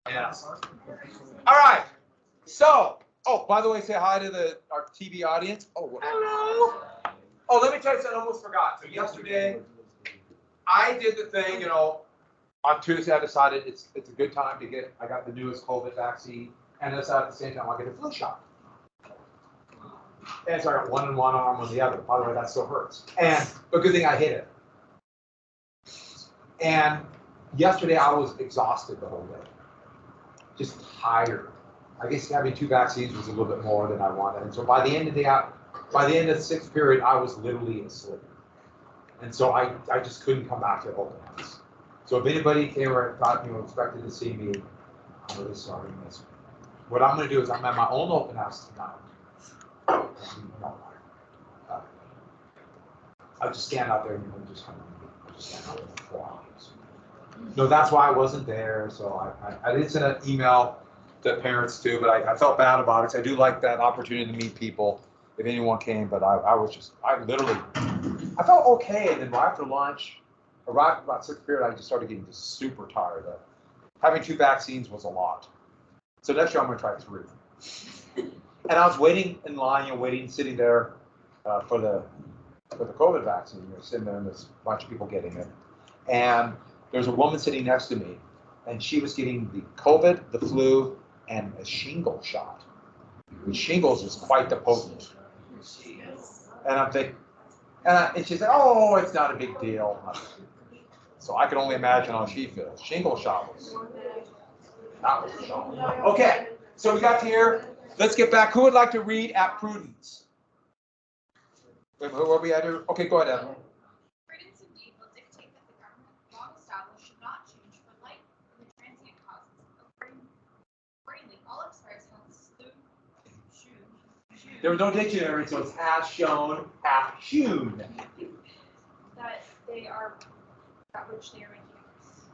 Yes. All right. So, oh, by the way, say hi to our TV audience. Oh, hello. Oh, let me tell you something. I almost forgot. So yesterday, I did the thing. You know, on Tuesday, I decided it's a good time to get. I got the newest COVID vaccine, and I decided at the same time I'll get a flu shot. And so I got one in one arm, on the other. By the way, that still hurts. And a good thing I hit it. And yesterday I was exhausted the whole day, just tired. I guess having 2 vaccines was a little bit more than I wanted. And so by the end of the 6th period, I was literally asleep. And so I just couldn't come back to open house. So if anybody came or thought expected to see me, I'm really sorry to miss me. What I'm going to do is I'm at my own open house tonight. I'll just stand out there and just come and just stand out there for 4 hours. No, that's why I wasn't there. So I did send an email to parents too, but I felt bad about it. So I do like that opportunity to meet people if anyone came, but I felt okay. And then right after lunch, arrived about 6th period, I just started getting just super tired. Having 2 vaccines was a lot. So next year I'm going to try 3. And I was waiting in line, sitting there for the COVID vaccine. Sitting there and there's a bunch of people getting it. And there's a woman sitting next to me, and she was getting the COVID, the flu, and a shingle shot. And shingles is quite the potent. And I'm thinking, and she said, "Oh, it's not a big deal." So I can only imagine how she feels. Shingle shot was that was a shock. Okay, so we got to here. Let's get back. Who would like to read at Prudence? Who are we at here? Okay, go ahead, Evan. Prudence indeed will dictate that the government long established should not change for light and the transient causes. Accordingly, all express There was no dictionary, so it's has shown, have shewn. That they are that which they are making us.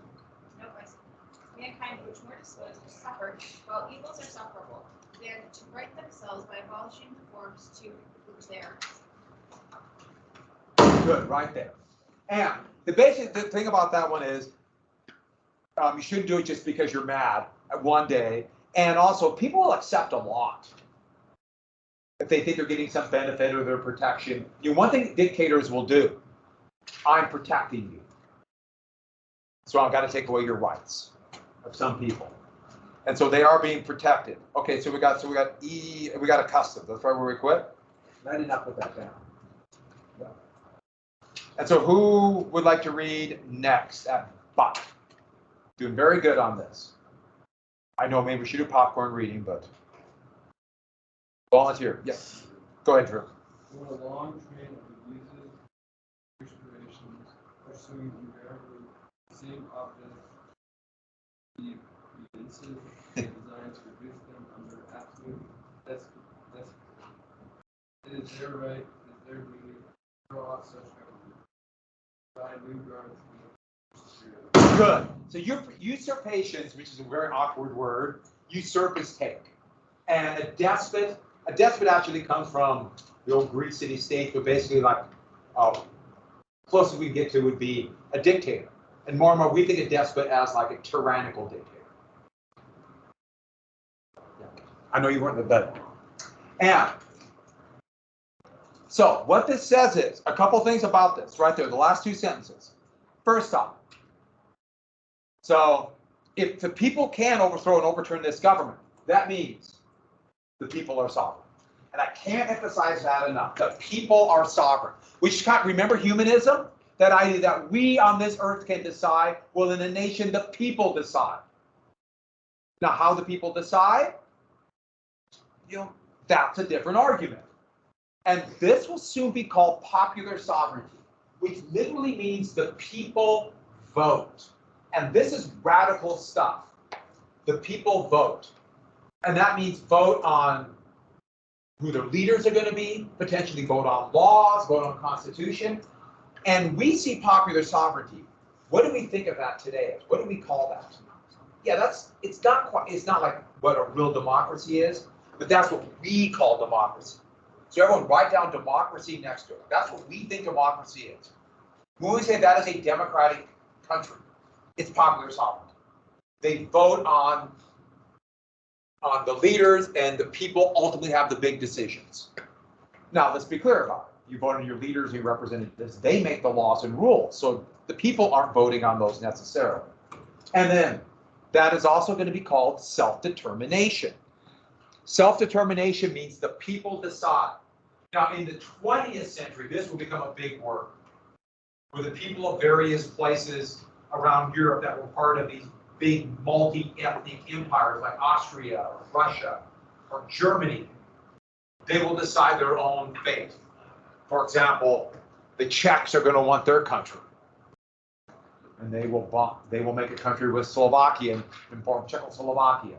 No question. Mankind which more disposed to suffer, while evils are sufferable, than to right themselves by abolishing the forms to which they are. Good, right there. And the basic thing about that one is you shouldn't do it just because you're mad at one day. And also, people will accept a lot if they think they're getting some benefit or their protection. One thing dictators will do, I'm protecting you. So I've got to take away your rights of some people. And so they are being protected. Okay, so we got E, we got a custom. That's right where we quit. I did not put that down. No. And so who would like to read next at Buck? Doing very good on this. I know maybe we should do popcorn reading, but volunteer. Yes. Go ahead, Drew. For a long train of diseases, restorations, pursuing invariably the same objects, the evinces and designs to reduce them under absolute despotism. It is their right, it is their duty to throw off such government. Provide new guards for the Good. So usurpations, which is a very awkward word, usurp is take. And a despot actually comes from the old Greek city-state, but basically like closest we can get to would be a dictator. And more we think of despot as like a tyrannical dictator. Yeah. I know you weren't in the bed. And so what this says is a couple things about this right there, the last 2 sentences. First off, so if the people can overthrow and overturn this government, that means the people are sovereign. And I can't emphasize that enough. The people are sovereign. Which remember humanism? That idea that we on this earth can decide. Well, in a nation, the people decide. Now, how the people decide? That's a different argument. And this will soon be called popular sovereignty, which literally means the people vote. And this is radical stuff. The people vote. And that means vote on who their leaders are going to be, potentially vote on laws, vote on constitution. And we see popular sovereignty. What do we think of that today? What do we call that? Yeah, it's not like what a real democracy is, but that's what we call democracy. So everyone write down democracy next to it. That's what we think democracy is. When we say that is a democratic country, it's popular sovereignty. They vote on the leaders, and the people ultimately have the big decisions. Now, let's be clear about it. You vote on your leaders, your representatives, they make the laws and rules. So the people aren't voting on those necessarily. And then that is also going to be called self-determination. Self-determination means the people decide. Now, in the 20th century, this will become a big word, where the people of various places around Europe that were part of these big multi-ethnic empires like Austria or Russia or Germany, they will decide their own fate. For example, the Czechs are going to want their country, and they will make a country with Slovakia and form Czechoslovakia.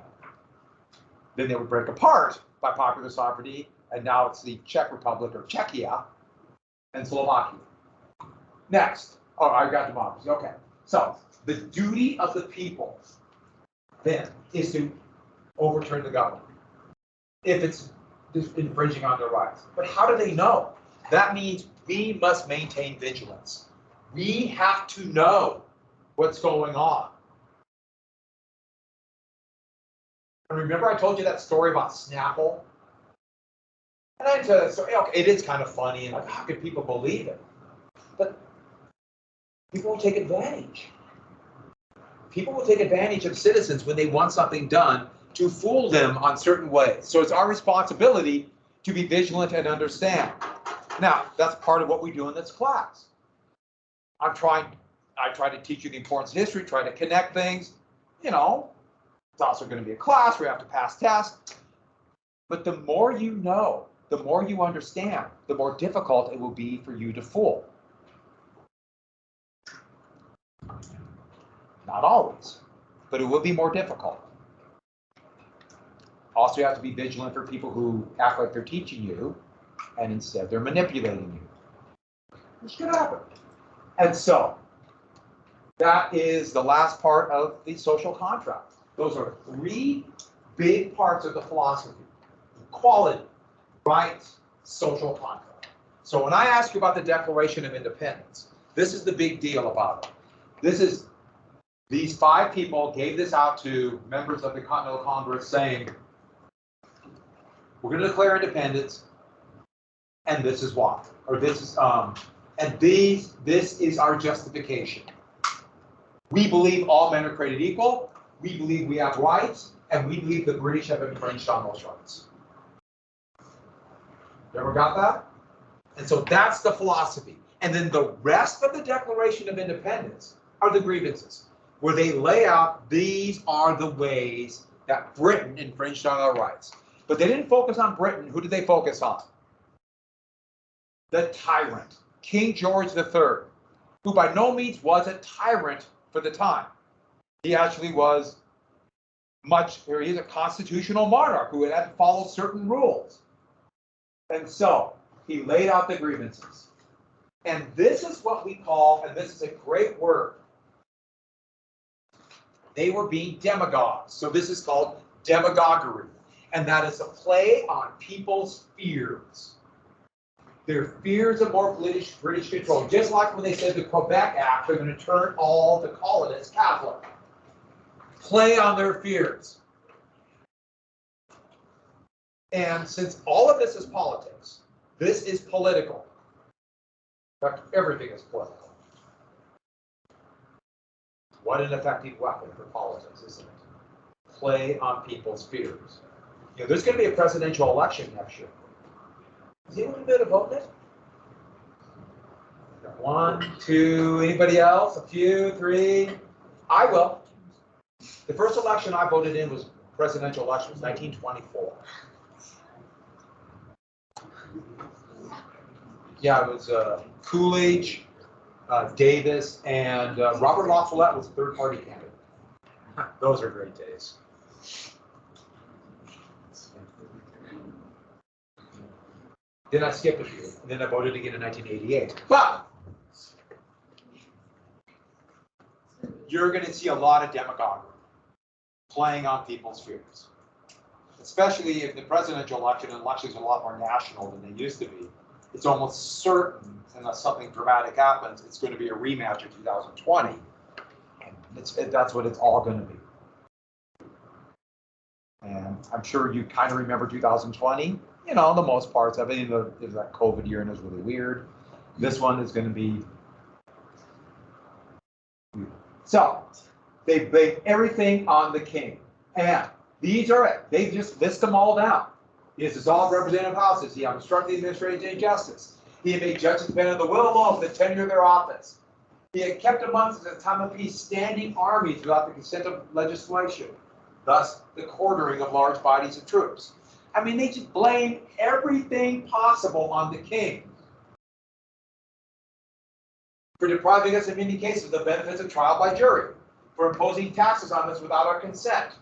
Then they would break apart by popular sovereignty, and now it's the Czech Republic or Czechia and Slovakia. Next, I got democracy. Okay, so the duty of the people then is to overturn the government if it's infringing on their rights. But how do they know? That means we must maintain vigilance. We have to know what's going on. And remember I told you that story about Snapple? And I tell that story, okay, it is kind of funny, and like, how could people believe it? But people will take advantage. People will take advantage of citizens when they want something done to fool them on certain ways. So it's our responsibility to be vigilant and understand. Now, that's part of what we do in this class. I try to teach you the importance of history, try to connect things. You know, it's also going to be a class where you have to pass tests. But the more you know, the more you understand, the more difficult it will be for you to fool. Not always, but it will be more difficult. Also, you have to be vigilant for people who act like they're teaching you, and instead they're manipulating you. Which could happen. And so, that is the last part of the social contract. Those are three big parts of the philosophy: equality, rights, social contract. So when I ask you about the Declaration of Independence, this is the big deal about it. These 5 people gave this out to members of the Continental Congress saying, we're going to declare independence, and this is why, or this is, this is our justification. We believe all men are created equal, we believe we have rights, and we believe the British have infringed on those rights. You ever got that? And so that's the philosophy. And then the rest of the Declaration of Independence are the grievances, where they lay out these are the ways that Britain infringed on our rights. But they didn't focus on Britain. Who did they focus on? The tyrant, King George III, who by no means was a tyrant for the time. He actually was he's a constitutional monarch who had to follow certain rules. And so he laid out the grievances. And this is what we call, and this is a great word, they were being demagogues. So this is called demagoguery. And that is a play on people's fears. Their fears of more British control. Just like when they said the Quebec Act, they're going to turn all the colonists Catholic. Play on their fears. And since all of this is politics, this is political. In fact, everything is political. What an effective weapon for politics, isn't it? Play on people's fears. You know, there's going to be a presidential election next year. Is anyone going to vote it? 1, 2, anybody else? A few, 3? I will. The first election I voted in was presidential election, was 1924. Yeah, it was Coolidge, Davis, and Robert La Follette was a third-party candidate. Those are great days. Then I skipped a few, and then I voted again in 1988. But you're going to see a lot of demagoguery playing on people's fears, especially if the presidential election and elections are a lot more national than they used to be. It's almost certain, unless something dramatic happens, it's going to be a rematch of 2020. And that's what it's all going to be. I'm sure you kind of remember 2020, you know, the most parts of it. It was that COVID year and it was really weird. This one is going to be. So they base everything on the king. And these are it. They just list them all down. He has dissolved representative houses. He obstructed the administration of justice. He had made judges depend on the will alone for the tenure of their office. He had kept amongst at the time of peace standing armies without the consent of legislation, thus the quartering of large bodies of troops. I mean, they just blame everything possible on the king for depriving us in many cases of the benefits of trial by jury, for imposing taxes on us without our consent.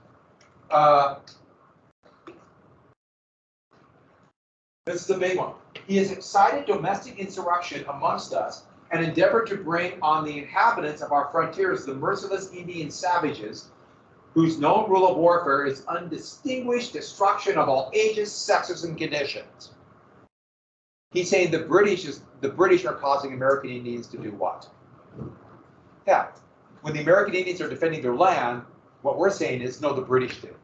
This is the big one. He has excited domestic insurrection amongst us and endeavored to bring on the inhabitants of our frontiers the merciless Indian savages, whose known rule of warfare is undistinguished destruction of all ages, sexes, and conditions. He's saying the British are causing American Indians to do what? Yeah, when the American Indians are defending their land, what we're saying is, no, the British did.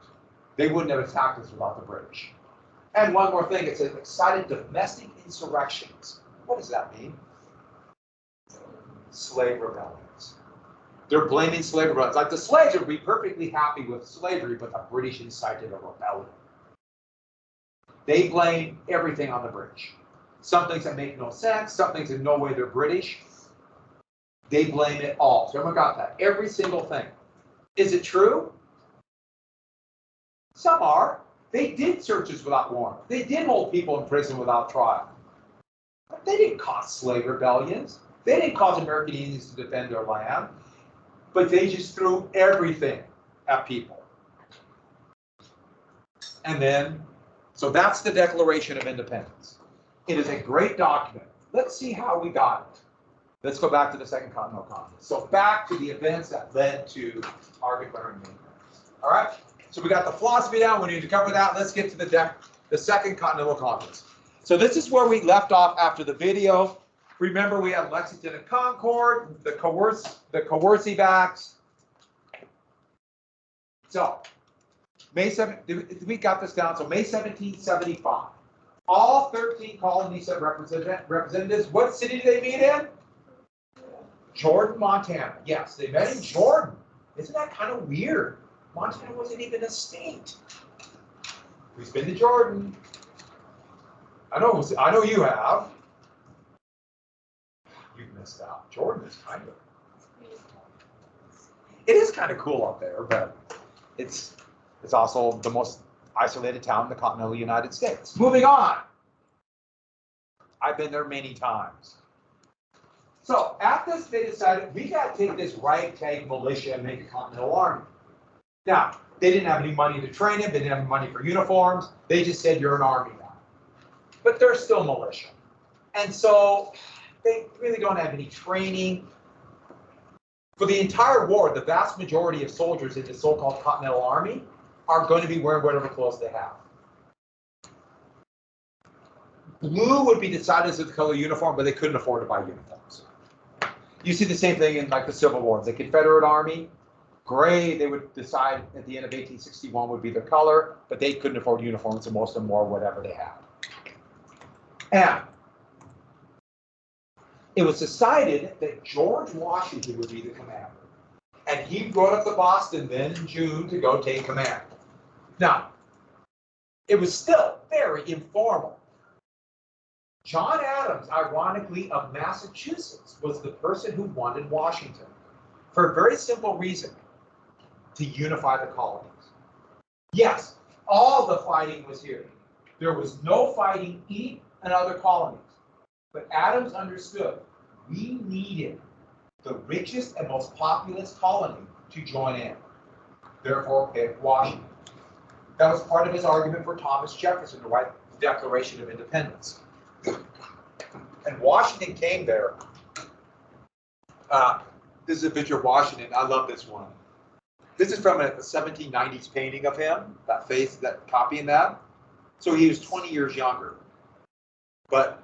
They wouldn't have attacked us without the British. And one more thing, it says excited domestic insurrections. What does that mean? Slave rebellions. They're blaming slave rebellions. Like the slaves would be perfectly happy with slavery, but the British incited a rebellion. They blame everything on the British. Some things that make no sense, some things in no way they're British. They blame it all. So everyone got that. Every single thing. Is it true? Some are. They did searches without warrant. They did hold people in prison without trial. But they didn't cause slave rebellions. They didn't cause American Indians to defend their land. But they just threw everything at people. And then, so that's the Declaration of Independence. It is a great document. Let's see how we got it. Let's go back to the Second Continental Congress. So back to the events that led to our declaring independence. All right? So we got the philosophy down. We need to cover that. Let's get to the Second Continental Congress. So this is where we left off after the video. Remember, we had Lexington and Concord, the coercive acts. So May 7th, we got this down. So May 1775. All 13 colonies have representatives. What city do they meet in? Jordan, Montana. Yes, they met in Jordan. Isn't that kind of weird? Montana wasn't even a state. Who's been to Jordan? I know you have. You've missed out. Jordan is kind of. It is kind of cool up there, but it's also the most isolated town in the continental United States. Moving on. I've been there many times. So at this, they decided we got to take this ragtag militia and make a continental army. Now, they didn't have any money to train them. They didn't have money for uniforms. They just said, you're an army now. But they're still militia. And so they really don't have any training. For the entire war, the vast majority of soldiers in the so-called Continental Army are going to be wearing whatever clothes they have. Blue would be decided as the color uniform, but they couldn't afford to buy uniforms. You see the same thing in like the Civil War. The Confederate Army, gray, they would decide at the end of 1861 would be their color, but they couldn't afford uniforms, so most of them wore whatever they had. And it was decided that George Washington would be the commander. And he brought up to Boston then in June to go take command. Now, it was still very informal. John Adams, ironically, of Massachusetts, was the person who wanted Washington for a very simple reason: to unify the colonies. Yes, all the fighting was here. There was no fighting in other colonies. But Adams understood we needed the richest and most populous colony to join in. Therefore, pick Washington. That was part of his argument for Thomas Jefferson to write the Declaration of Independence. And Washington came there. This is a picture of Washington. I love this one. This is from a 1790s painting of him, that face, that copying that. So he was 20 years younger. But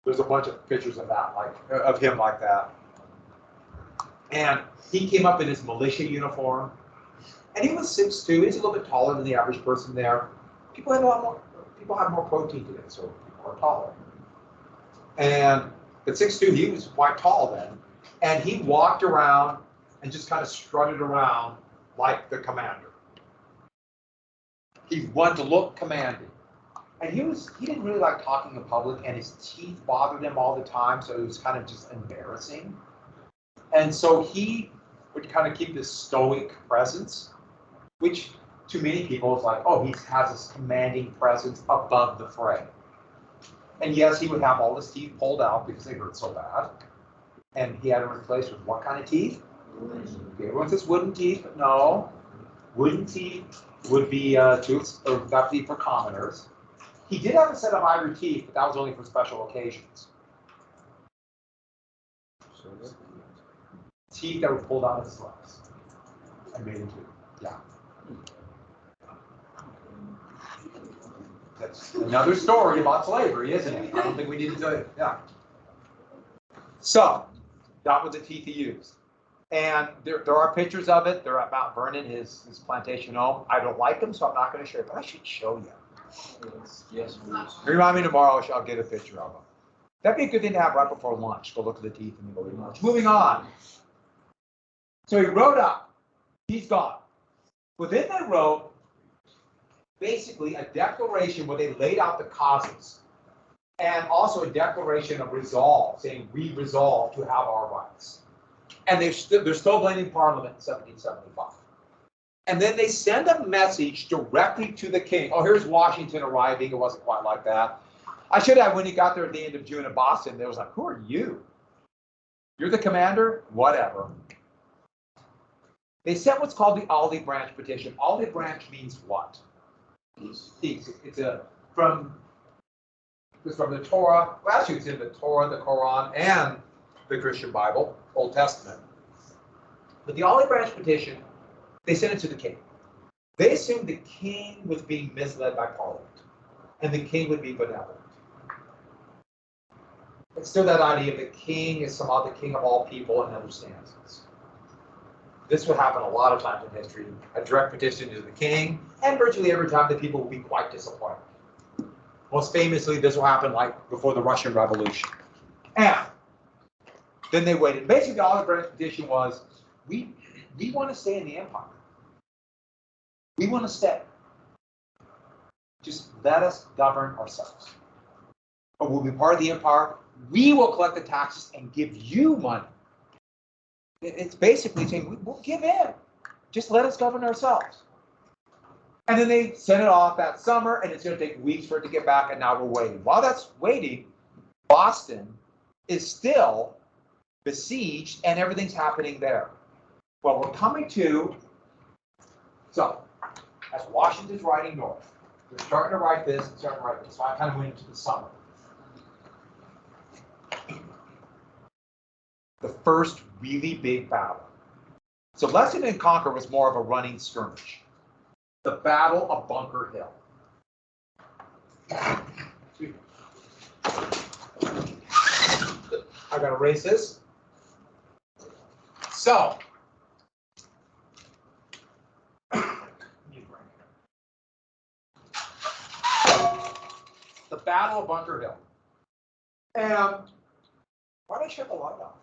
there's a bunch of pictures of that, like of him like that. And he came up in his militia uniform. And he was 6'2". He's a little bit taller than the average person there. People have more protein today, so people are taller. And at 6'2", he was quite tall then. And he walked around and just kind of strutted around like the commander. He wanted to look commanding. And he didn't really like talking in public, and his teeth bothered him all the time, so it was kind of just embarrassing. And so he would kind of keep this stoic presence, which to many people is like, oh, he has this commanding presence above the fray. And yes, he would have all his teeth pulled out because they hurt so bad. And he had them replaced with what kind of teeth? Everyone says wooden teeth, but no. Wooden teeth would be that would be for commoners. He did have a set of ivory teeth, but that was only for special occasions. Teeth that were pulled out of his legs and made into, yeah. That's another story about slavery, isn't it? I don't think we need to tell you. Yeah. So that was the teeth he used. And there are pictures of it. They're at Mount Vernon, his plantation home. I don't like them, so I'm not going to share it, but I should show you. Yes. Remind me tomorrow, I'll get a picture of them. That'd be a good thing to have right before lunch. Go look at the teeth and then go eat lunch. Moving on. So he wrote up. He's gone. Well, then they wrote basically a declaration where they laid out the causes and also a declaration of resolve, saying we resolve to have our rights. And they're still blaming Parliament in 1775. And then they send a message directly to the king. Oh, here's Washington arriving. It wasn't quite like that. I should have, when he got there at the end of June in Boston, they was like, who are you? You're the commander? Whatever. They sent what's called the Olive Branch Petition. Olive Branch means what? Peace. It's from the Torah. Well, actually, it's in the Torah, the Quran, and the Christian Bible, Old Testament. But the Olive Branch Petition, they sent it to the king. They assumed the king was being misled by Parliament, and the king would be benevolent. It's still that idea of the king is somehow the king of all people and understands this. This would happen a lot of times in history. A direct petition to the king, and virtually every time the people will be quite disappointed. Most famously, this will happen like before the Russian Revolution. And then they waited. Basically, the Olive Branch Petition was, we want to stay in the empire. We want to stay. Just let us govern ourselves. But we'll be part of the empire. We will collect the taxes and give you money. It's basically saying, we'll give in. Just let us govern ourselves. And then they sent it off that summer, and it's going to take weeks for it to get back, and now we're waiting. While that's waiting, Boston is still besieged, and everything's happening there. Well, we're coming to, so as Washington's riding north, they're starting to write this and starting to write this. So I kind of went into the summer. The first really big battle. So Lexington and Concord was more of a running skirmish. The Battle of Bunker Hill. I gotta erase this. So, the Battle of Bunker Hill. And why did I shut the light off?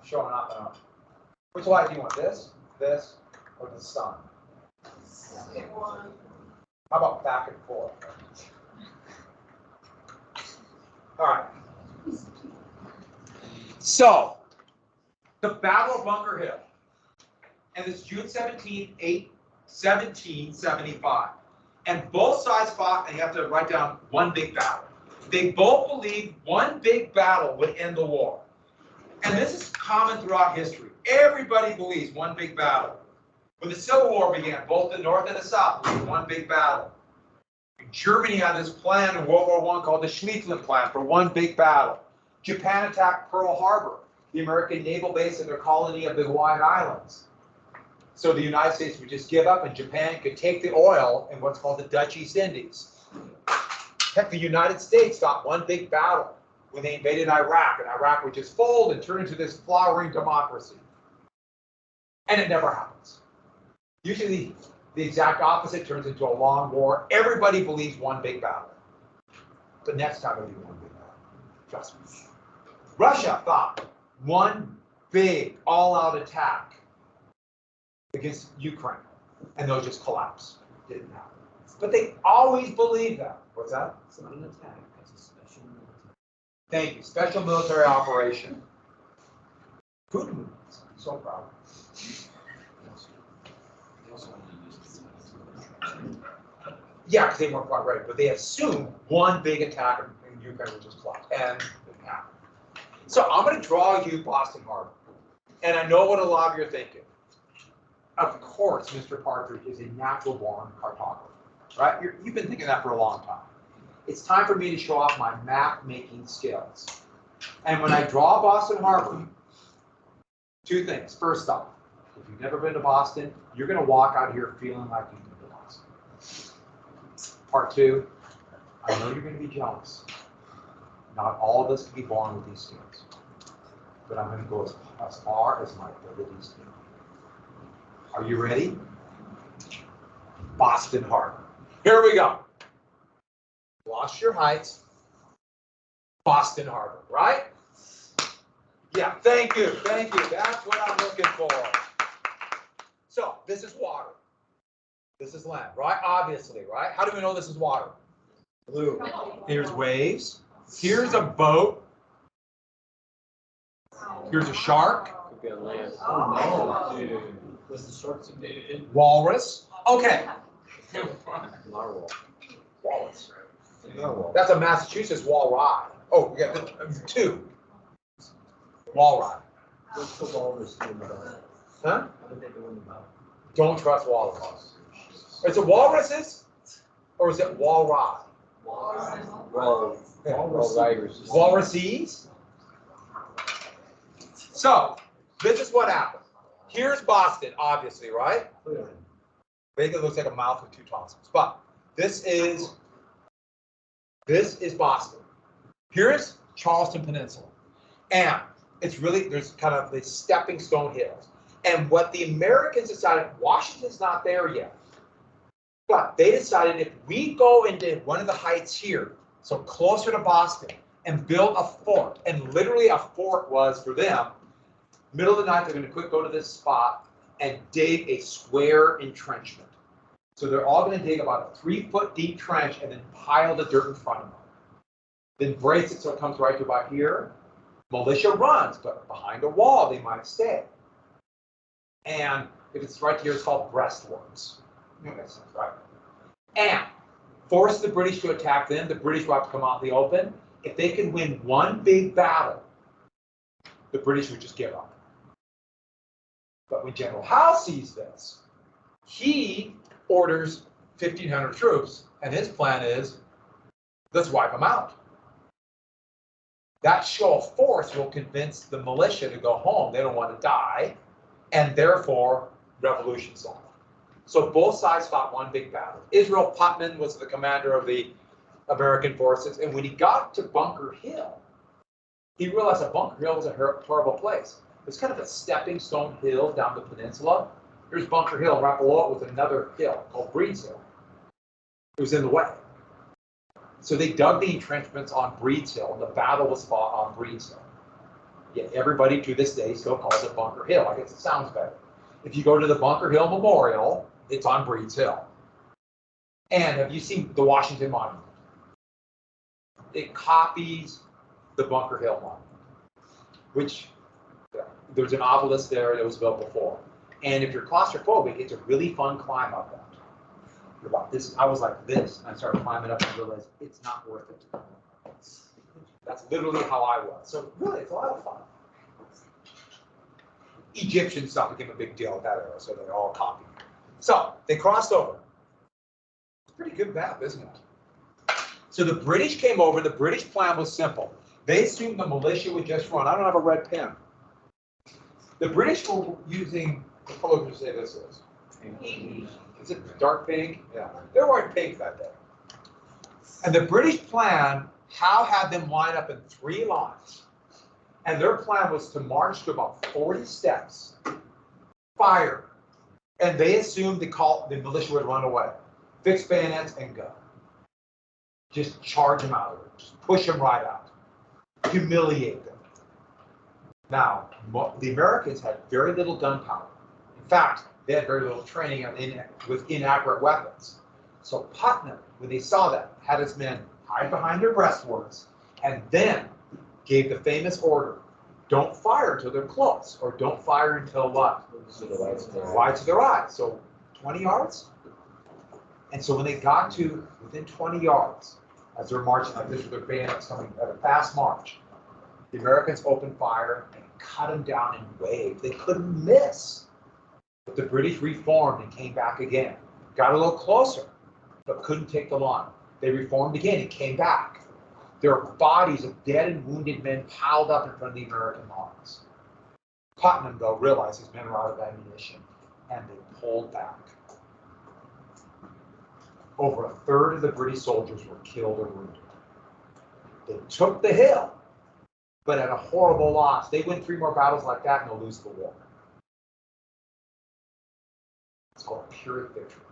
Showing up and up. Which light do you want? This, or the sun? How about back and forth? All right. So, the Battle of Bunker Hill. And it's June 17th, 1775. And both sides fought, and you have to write down one big battle. They both believed one big battle would end the war. And this is common throughout history. Everybody believes one big battle. When the Civil War began, both the North and the South believed one big battle. Germany had this plan in World War I called the Schlieffen Plan for one big battle. Japan attacked Pearl Harbor, the American naval base in their colony of the Hawaiian Islands. So the United States would just give up, and Japan could take the oil in what's called the Dutch East Indies. Heck, the United States got one big battle when they invaded Iraq, and Iraq would just fold and turn into this flowering democracy. And it never happens. Usually the exact opposite turns into a long war. Everybody believes one big battle. But next time it'll be one big battle. Trust me. Russia thought one big all-out attack against Ukraine, and they'll just collapse. Didn't happen. But they always believe that. What's that? It's not an attack, it's a special military. Thank you. Special military operation. Putin is so proud. They also only used it. Yeah, because they weren't quite ready, but they assumed one big attack in Ukraine would just collapse, and it didn't happen. So I'm going to draw you Boston Harbor, and I know what a lot of you are thinking. Of course, Mr. Partridge is a natural-born cartographer, right? You've been thinking that for a long time. It's time for me to show off my map-making skills. And when I draw Boston Harbor, two things. First off, if you've never been to Boston, you're going to walk out here feeling like you've been to Boston. Part two, I know you're going to be jealous. Not all of us can be born with these skills. But I'm going to go as far as my abilities go. Are you ready? Boston Harbor. Here we go. Gloucester Heights, Boston Harbor, right? Yeah, thank you, thank you. That's what I'm looking for. So, this is water. This is land, right? Obviously, right? How do we know this is water? Blue. Here's waves. Here's a boat. Here's a shark. Could be on land. Oh, no. Dude. Was the sharks invaded? Walrus. Okay. Narwhal. Walrus. That's a Massachusetts walleye. Oh, we got the two. Walleye. What's the walrus doing about it? Huh? What are they doing about it? Don't trust walrus. Is it walruses or is it walleye? Well, Walruses. Walruses? So, this is what happened. Here's Boston, obviously, right? Basically looks like a mouth with two tonsils. But this is Boston. Here's Charleston Peninsula. And it's really, there's kind of the stepping stone hills. And what the Americans decided, Washington's not there yet. But they decided if we go into one of the heights here, so closer to Boston, and build a fort, and literally a fort was for them, middle of the night, they're going to go to this spot and dig a square entrenchment. So they're all going to dig about a 3-foot deep trench and then pile the dirt in front of them. Then brace it so it comes right to about here. Militia runs, but behind a wall they might stay. And if it's right here, it's called breastworks. That makes sense, right? And force the British to attack them. The British will have to come out in the open. If they can win one big battle, the British would just give up. But when General Howe sees this, he orders 1,500 troops, and his plan is, let's wipe them out. That show of force will convince the militia to go home. They don't want to die, and therefore, revolution solved. So both sides fought one big battle. Israel Putnam was the commander of the American forces, and when he got to Bunker Hill, he realized that Bunker Hill was a horrible place. It's kind of a stepping stone hill down the peninsula. Here's Bunker Hill, and right below it was another hill called Breed's Hill. It was in the way. So they dug the entrenchments on Breed's Hill, and the battle was fought on Breed's Hill. Yet everybody to this day still calls it Bunker Hill. I guess it sounds better. If you go to the Bunker Hill Memorial, it's on Breed's Hill. And have you seen the Washington Monument? It copies the Bunker Hill Monument, which there's an obelisk there that was built before. And if you're claustrophobic, it's a really fun climb up that. You're about this, I was like this, and I started climbing up and realized it's not worth it. That's literally how I was. So really, it's a lot of fun. Egyptian stuff became a big deal at that era, so they're all copied. So they crossed over. It's a pretty good map, isn't it? So the British came over. The British plan was simple. They assumed the militia would just run. I don't have a red pen. The British were using, what color would you say this is? Pink. Is it dark pink? Yeah. They were wearing pink that day. And the British plan Howe had them line up in 3 lines. And their plan was to march to about 40 steps, fire. And they assumed the militia would run away. Fix bayonets and go. Just charge them out of it. Just push them right out. Humiliate them. Now, the Americans had very little gunpowder. In fact, they had very little training with inaccurate weapons. So Putnam, when they saw that, had his men hide behind their breastworks and then gave the famous order, don't fire until they're close, or don't fire until what? Wide to their eyes. So 20 yards? And so when they got to within 20 yards, as they're marching like this with their bayonets coming at a fast march, the Americans opened fire and cut them down in waves. They couldn't miss. But the British reformed and came back again. Got a little closer, but couldn't take the line. They reformed again and came back. There are bodies of dead and wounded men piled up in front of the American lines. Putnam, though, realized his men were out of ammunition, and they pulled back. Over a third of the British soldiers were killed or wounded. They took the hill, but at a horrible loss. They win 3 more battles like that, and they'll lose the war. It's called a Pyrrhic victory.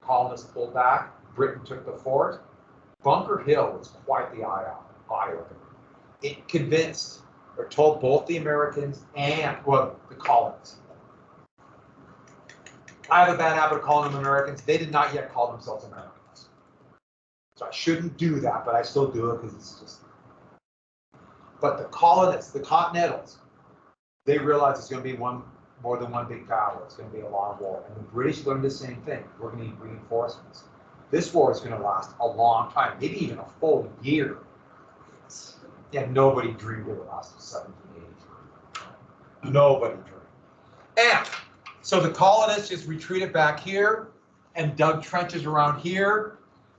Colonists pulled back. Britain took the fort. Bunker Hill was quite the eye-opener. It convinced or told both the Americans and, well, the colonists. I have a bad habit of calling them Americans. They did not yet call themselves Americans. So I shouldn't do that, but I still do it because it's just. But the colonists, the Continentals, they realized it's going to be more than one big battle. It's going to be a long war. And the British learned the same thing. We're going to need reinforcements. This war is going to last a long time, maybe even a full year. Yeah, nobody dreamed it would last until 1783. Nobody dreamed. And so the colonists just retreated back here and dug trenches around here,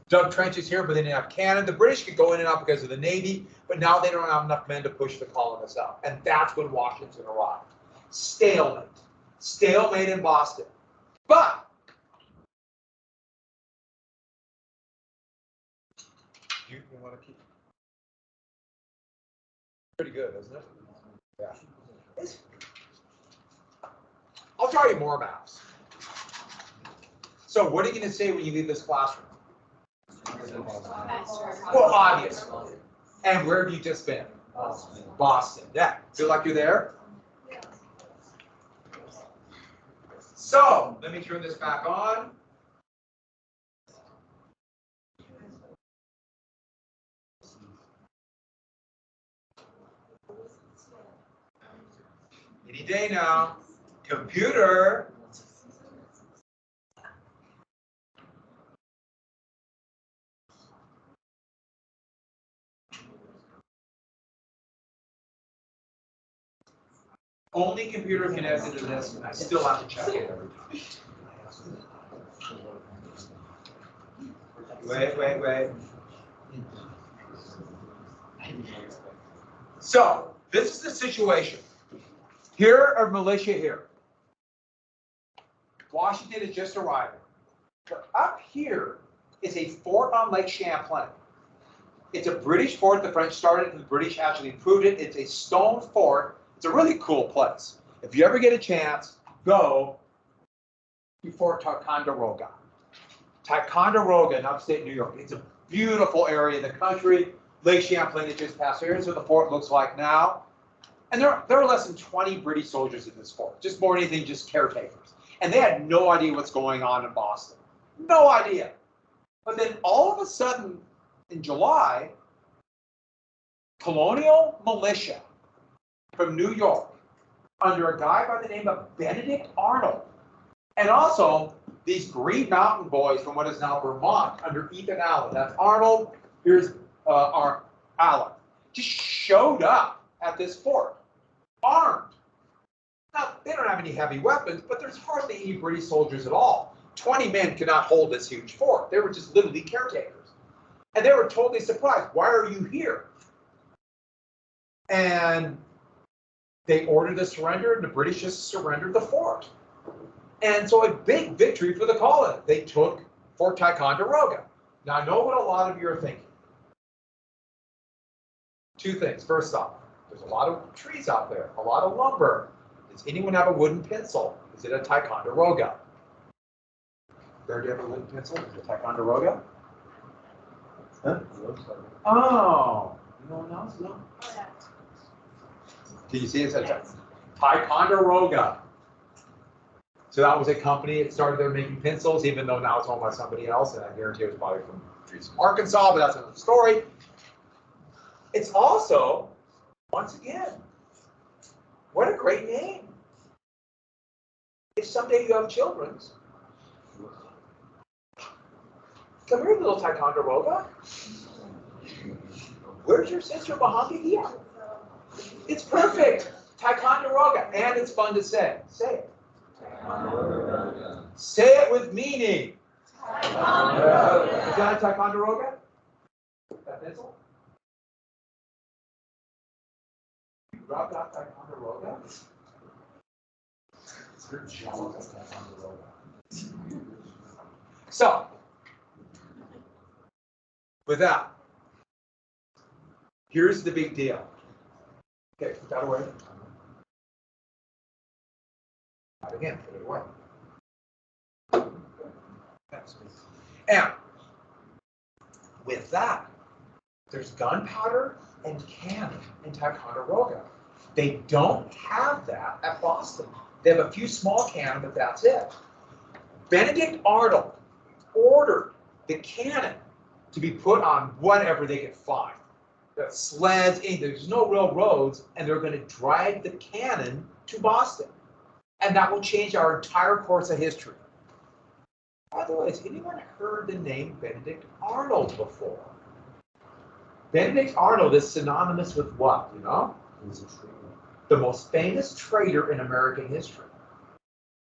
dug trenches here, but they didn't have cannon. The British could go in and out because of the Navy, but now they don't have enough men to push the colonists out. And that's when Washington arrived. Stalemate. Stalemate in Boston. But you want to keep pretty good, isn't it? Yeah. I'll draw you more maps. So what are you going to say when you leave this classroom? Well, obviously. And where have you just been? Boston. Yeah. Feel like you're there? So let me turn this back on. Any day now. Computer. Only computer connected to this, and I still have to check it every time. Wait. So, this is the situation. Here are militia here. Washington is just arriving. But up here is a fort on Lake Champlain. It's a British fort. The French started it, and the British actually improved it. It's a stone fort. It's a really cool place. If you ever get a chance, go to Fort Ticonderoga. Ticonderoga in upstate New York. It's a beautiful area of the country. Lake Champlain is just past here. Here's what the fort looks like now. And there are less than 20 British soldiers in this fort. Just more than anything, just caretakers. And they had no idea what's going on in Boston. No idea. But then all of a sudden, in July, colonial militia from New York, under a guy by the name of Benedict Arnold, and also these Green Mountain boys from what is now Vermont under Ethan Allen. That's Arnold, here's our Allen. Just showed up at this fort, armed. Now, they don't have any heavy weapons, but there's hardly any British soldiers at all. 20 men could not hold this huge fort. They were just literally caretakers. And they were totally surprised. Why are you here? And they ordered a surrender, and the British just surrendered the fort. And so a big victory for the colony. They took Fort Ticonderoga. Now, I know what a lot of you are thinking. Two things. First off, there's a lot of trees out there, a lot of lumber. Does anyone have a wooden pencil? Is it a Ticonderoga? There, do you have a wooden pencil? Is it a Ticonderoga? Huh? Oh, no one else? No. Oh, yeah. Can you see it? It's Yes. Ticonderoga. So that was a company that started there making pencils, even though now it's owned by somebody else, and I guarantee it was probably from trees from Arkansas, but that's another story. It's also, once again, what a great name. If someday you have children, come here, little Ticonderoga. Where's your sister Bahama? Yeah. It's perfect. Ticonderoga. And it's fun to say. Say it. Say it with meaning. Ticonderoga. Is that a Ticonderoga? That pencil? You rubbed out Ticonderoga? You're jealous of Ticonderoga. So, with that, here's the big deal. Okay, put that away. Not again, put it away. And with that, there's gunpowder and cannon in Ticonderoga. They don't have that at Boston. They have a few small cannon, but that's it. Benedict Arnold ordered the cannon to be put on whatever they could find. The sleds, there's no real roads, and they're going to drag the cannon to Boston. And that will change our entire course of history. By the way, has anyone heard the name Benedict Arnold before? Benedict Arnold is synonymous with what, you know? He was a traitor. The most famous traitor in American history.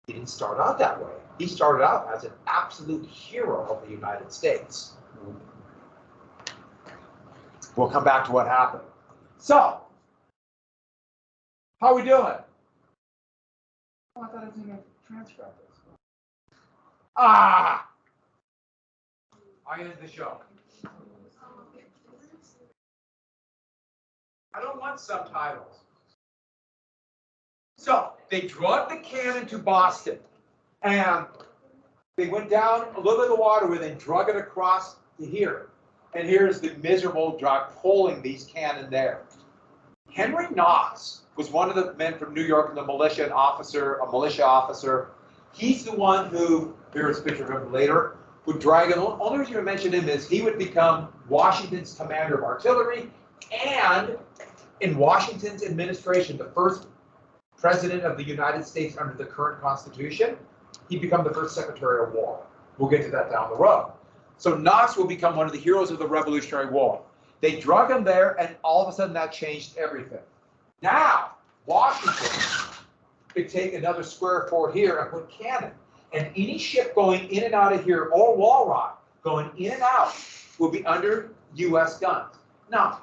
He didn't start out that way. He started out as an absolute hero of the United States. We'll come back to what happened. So, how are we doing? Oh, I thought I was going to transcribe this. Ah! I ended the show. I don't want subtitles. So, they drug the cannon to Boston, and they went down a little bit of the waterway, then drug it across to here. And here's the miserable drug pulling these cannon there. Henry Knox was one of the men from New York, a militia officer. He's the one who, here's a picture of him later, would drag it. The only reason I mention him is he would become Washington's commander of artillery, and in Washington's administration, the first president of the United States under the current Constitution, he'd become the first Secretary of War. We'll get to that down the road. So Knox will become one of the heroes of the Revolutionary War. They drug him there, and all of a sudden that changed everything. Now, Washington could take another square fort here and put cannon. And any ship going in and out of here, or wall rock going in and out, will be under U.S. guns. Now,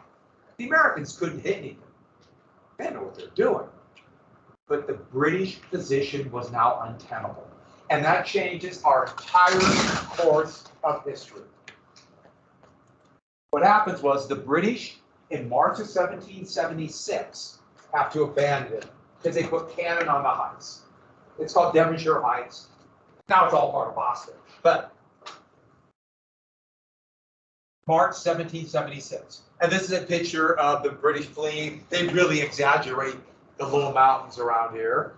the Americans couldn't hit anything. They didn't know what they're doing. But the British position was now untenable. And that changes our entire course of history. What happens was the British, in March of 1776, have to abandon it because they put cannon on the heights. It's called Devonshire Heights. Now it's all part of Boston. But March 1776. And this is a picture of the British fleeing. They really exaggerate the little mountains around here.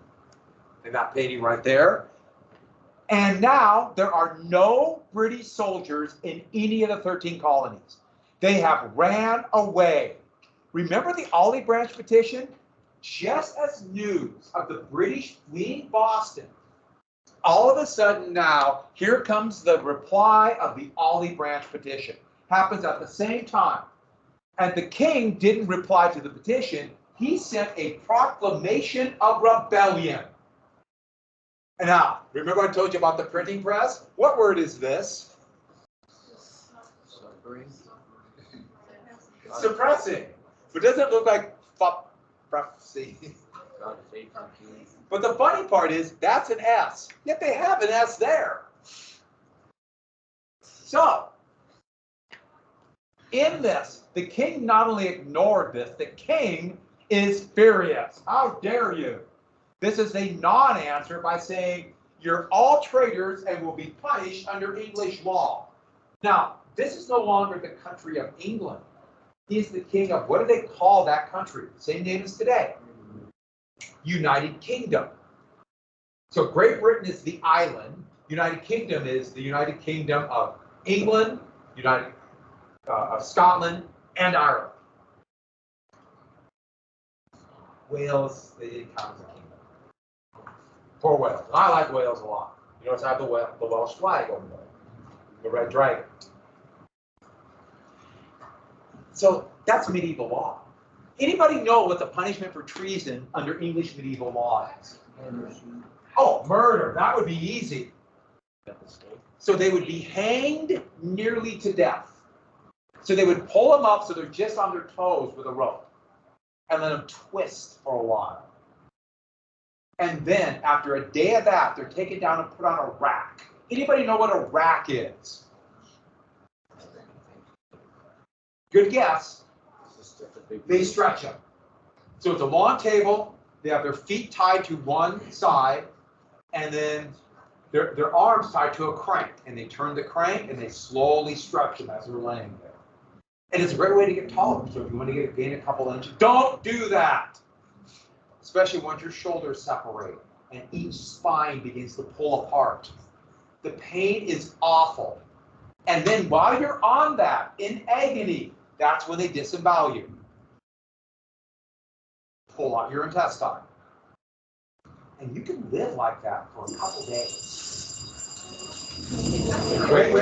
In that painting right there. And now there are no British soldiers in any of the 13 colonies. They have ran away. Remember the Olive Branch petition? Just as news of the British fleeing Boston, all of a sudden now, here comes the reply of the Olive Branch petition. Happens at the same time. And the king didn't reply to the petition. He sent a proclamation of rebellion. And now, remember I told you about the printing press? What word is this? Suppressing. But doesn't it look like prophecy? But the funny part is, that's an S. Yet they have an S there. So, In this, the king not only ignored this, the king is furious. How dare you? This is a non-answer by saying, you're all traitors and will be punished under English law. Now, this is no longer the country of England. He is the king of, what do they call that country? Same name as today. United Kingdom. So Great Britain is the island. United Kingdom is the United Kingdom of England, of Scotland, and Ireland. Wales, they didn't count as a kingdom. Poor Wales. I like Wales a lot. You notice I have the Welsh flag over there, the red dragon. So that's medieval law. Anybody know what the punishment for treason under English medieval law is? Oh, murder. That would be easy. So they would be hanged nearly to death. So they would pull them up so they're just on their toes with a rope and let them twist for a while. And then after a day of that, they're taken down and put on a rack. Anybody know what a rack is? Good guess. They stretch them. So it's a long table. They have their feet tied to one side, and then their arms tied to a crank. And they turn the crank, and they slowly stretch them as they're laying there. And it's a great way to get taller. So if you want to gain a couple inches, don't do that. Especially once your shoulders separate and each spine begins to pull apart. The pain is awful. And then while you're on that, in agony, that's when they disembowel you. Pull out your intestine. And you can live like that for a couple days. Wait.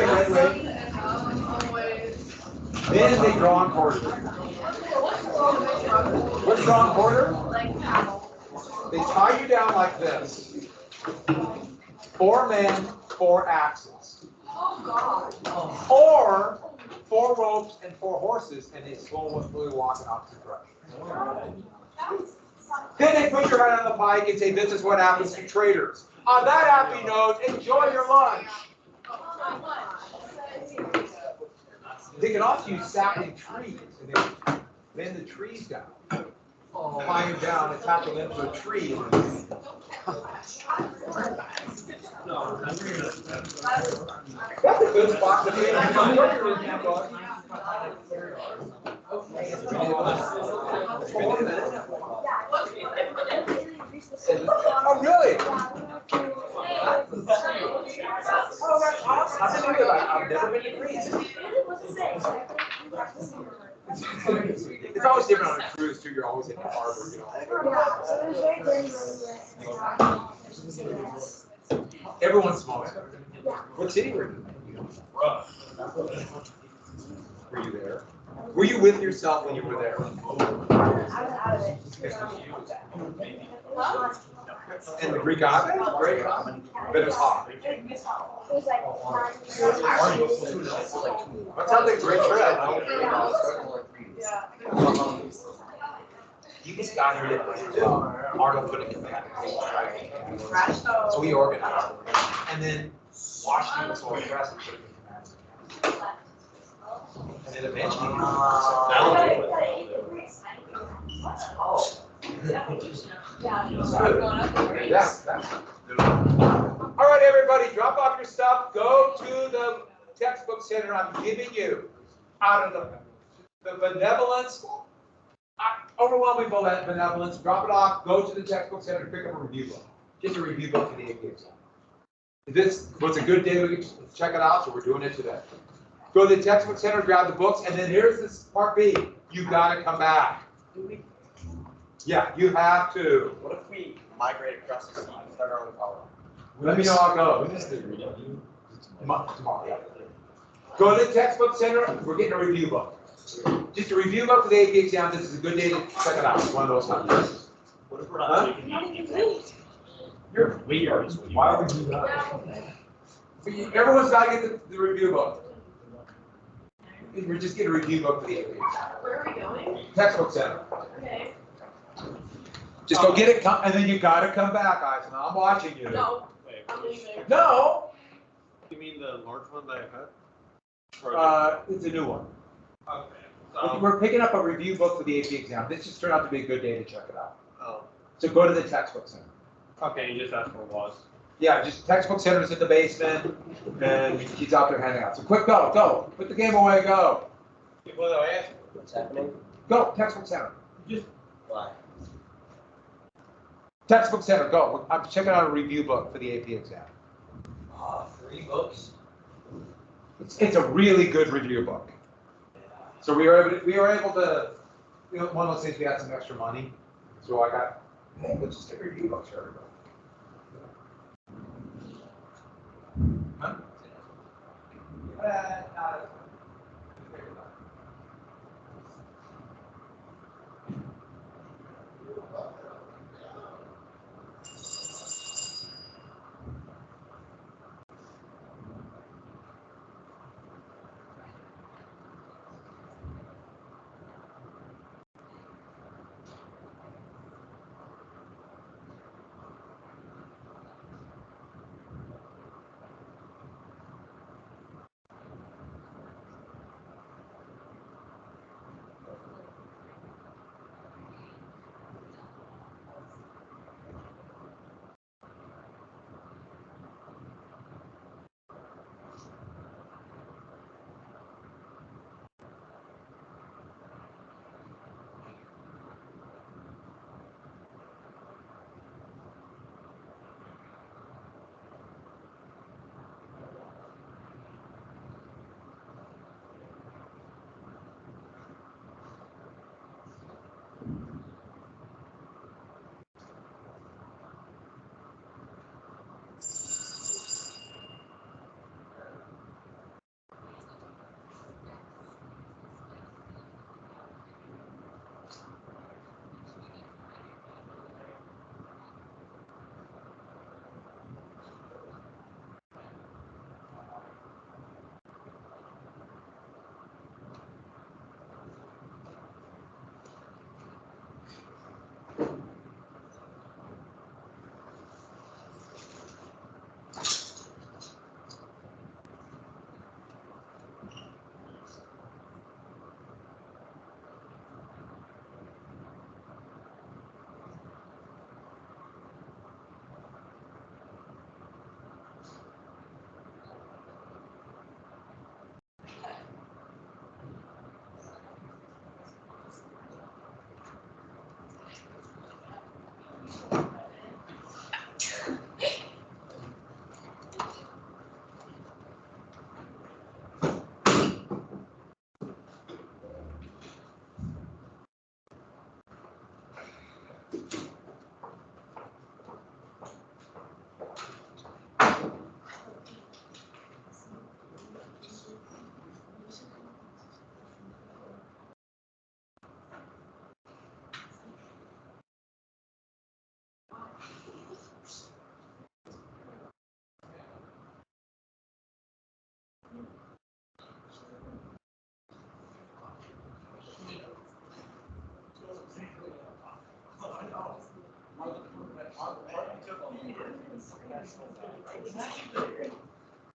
Then they draw on quarters. What's draw on quarter? They tie you down like this. 4 men, 4 axes. Or 4 ropes and 4 horses, and they slowly walk in opposite direction. Then they put your head on the pike and say, this is what happens to traitors. On that happy note, enjoy your lunch. They can also use sapling trees, and they bend the trees down. Tie them down, attach them into a tree. That's a good spot to be in. Oh, really? Oh, that's awesome. I've been to that. I've never been to Greece. It's always different on a cruise, too. You're always in the harbor, you know. Everyone's small. What city were you in? Were you there? Were you with yourself when you were there? And the Greek oven? Great oven. But it was hot. That sounds like a great trip. You just got here to Arnold couldn't get back. So we organized. And then Washington was so impressed and couldn't get back. And then eventually, all right, everybody, drop off your stuff. Go to the textbook center. I'm giving you, out of the benevolence, overwhelming benevolence, drop it off. Go to the textbook center to pick up a review book. Just a review book for the AP exam. This was a good day to check it out, so we're doing it today. Go to the textbook center, grab the books, and then here's this part B. You got to come back. Yeah, you have to. What if we migrate across the sea and start our own colony? Let me know how it goes. Tomorrow. Yeah. Go to the textbook center. We're getting a review book. Just a review book for the AP exam. This is a good day to check it out. It's one of those times. What if we're not taking You're weird. Why would you do that? Everyone's got to get the review book. We're just getting a review book for the AP exam. Where are we going? Textbook center. Okay. Just go get it, and then you got to come back, guys. And I'm watching you. No, Wait, I'm leaving. No. You mean the large one that I had? It's a new one. Okay. We're picking up a review book for the AP exam. This just turned out to be a good day to check it out. Oh. So go to the textbook center. Okay, you just asked for was. Yeah, just textbook center's in the basement, and he's out there handing out. So quick, go. Put the game away, go. What do I ask? What's happening? Go, textbook center. Just. Why? Textbook center, go. I'm checking out a review book for the AP exam. 3 books? It's a really good review book. So we were able to, one of those things we had some extra money. So I got, hey, let's just get review books for everybody. Huh?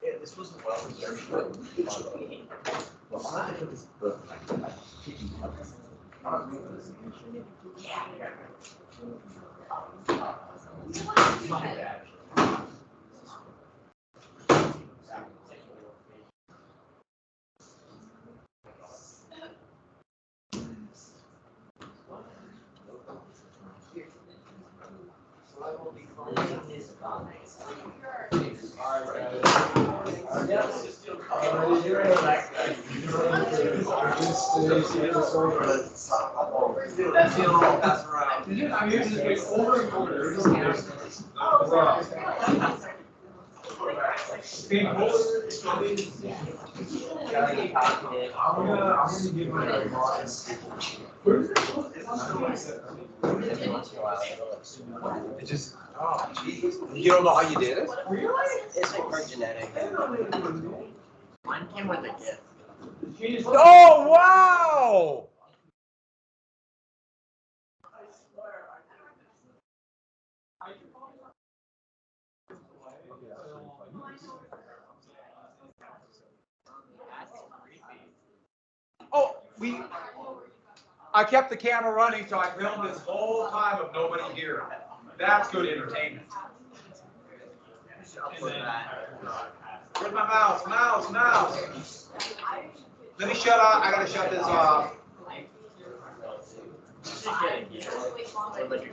Yeah, this wasn't well researched, but well, I took this book. It just, oh, geez. You don't know how you did it? It's more genetic. Mine came with a gift. Oh, wow! Oh, I kept the camera running, so I filmed this whole time of nobody here. That's good entertainment. Where's my mouse? Mouse. Let me shut off. I gotta shut this off. What about your